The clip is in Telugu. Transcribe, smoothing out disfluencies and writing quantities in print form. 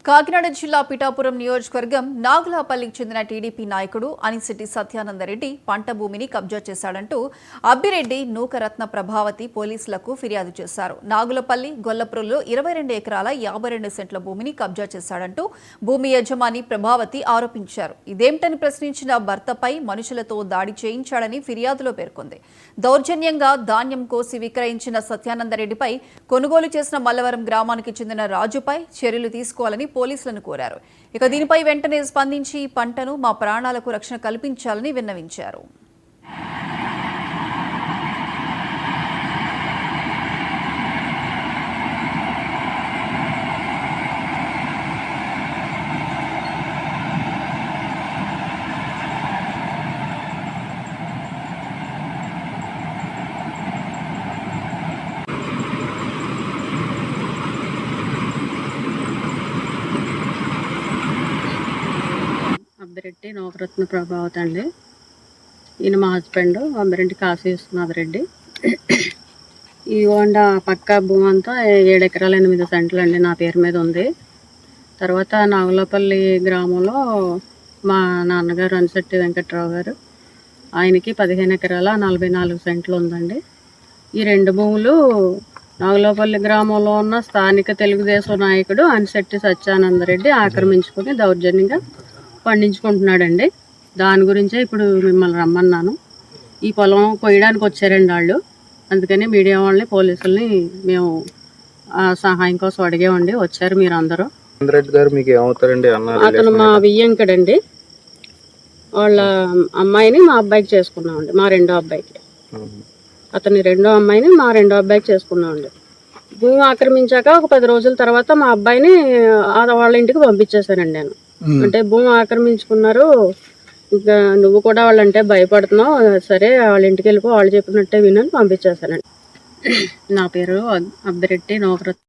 కాకినాడ జిల్లా పిఠాపురం నియోజకవర్గం నాగులాపల్లికి చెందిన టీడీపీ నాయకుడు అనిశెట్టి సత్యానందరెడ్డి పంట భూమిని కబ్జా చేశాడంటూ అబ్బిరెడ్డి నూకరత్న ప్రభావతి పోలీసులకు ఫిర్యాదు చేశారు. నాగులపల్లి గొల్లపురంలో 22 ఎకరాల 52 సెంట్ల భూమిని కబ్జా చేశాడంటూ భూమి యజమాని ప్రభావతి ఆరోపించారు. ఇదేమిటని ప్రశ్నించిన భర్తపై మనుషులతో దాడి చేయించాడని ఫిర్యాదులో పేర్కొంది. దౌర్జన్యంగా ధాన్యం కోసి విక్రయించిన సత్యానందరెడ్డిపై కొనుగోలు చేసిన మల్లవరం గ్రామానికి చెందిన రాజుపై చర్యలు తీసుకోవాలని పోలీసులను కోరారు. ఇక దీనిపై వెంటనే స్పందించి పంటను మా ప్రాణాలకు రక్షణ కల్పించాలని విన్నవించారు. అబ్బిరెడ్డి నూకరత్న ప్రభావతి అండి. ఈయన మా హస్బెండ్ అబ్బిరెడ్డి కాశీ విశ్వనాథరెడ్డి. ఈ హోండా పక్క భూమి అంతా 7 ఎకరాల 8 సెంట్లు అండి నా పేరు మీద ఉంది. తర్వాత నాగులపల్లి గ్రామంలో మా నాన్నగారు అనిశెట్టి వెంకట్రావు గారు, ఆయనకి 15 ఎకరాల 44 సెంట్లు ఉందండి. ఈ 2 భూములు నాగులపల్లి గ్రామంలో ఉన్న స్థానిక తెలుగుదేశం నాయకుడు అనిశెట్టి సత్యానందరెడ్డి ఆక్రమించుకొని దౌర్జన్యంగా పండించుకుంటున్నాడండి. దాని గురించే ఇప్పుడు మిమ్మల్ని రమ్మన్నాను. ఈ పొలం కొయ్యడానికి వచ్చారండి వాళ్ళు. అందుకని మీడియా వాళ్ళని పోలీసుల్ని మేము సహాయం కోసం అడిగామండి. వచ్చారు మీరు అందరూ. అతను మా వియ్యంకడండి. వాళ్ళ అమ్మాయిని మా అబ్బాయికి చేసుకున్నామండి, మా రెండో అబ్బాయికి. అతని రెండో అమ్మాయిని మా రెండో అబ్బాయికి చేసుకున్నామండి. భూమి ఆక్రమించాక ఒక 10 రోజుల తర్వాత మా అబ్బాయిని వాళ్ళ ఇంటికి పంపించేశానండి నేను. అంటే భూమి ఆక్రమించుకున్నారు, ఇంకా నువ్వు కూడా వాళ్ళంటే భయపడుతున్నావు, సరే వాళ్ళ ఇంటికి వెళ్ళిపో, వాళ్ళు చెప్పినట్టే వినని పంపించేశానండి. నా పేరు అబ్బిరెడ్డి నూకరత్న.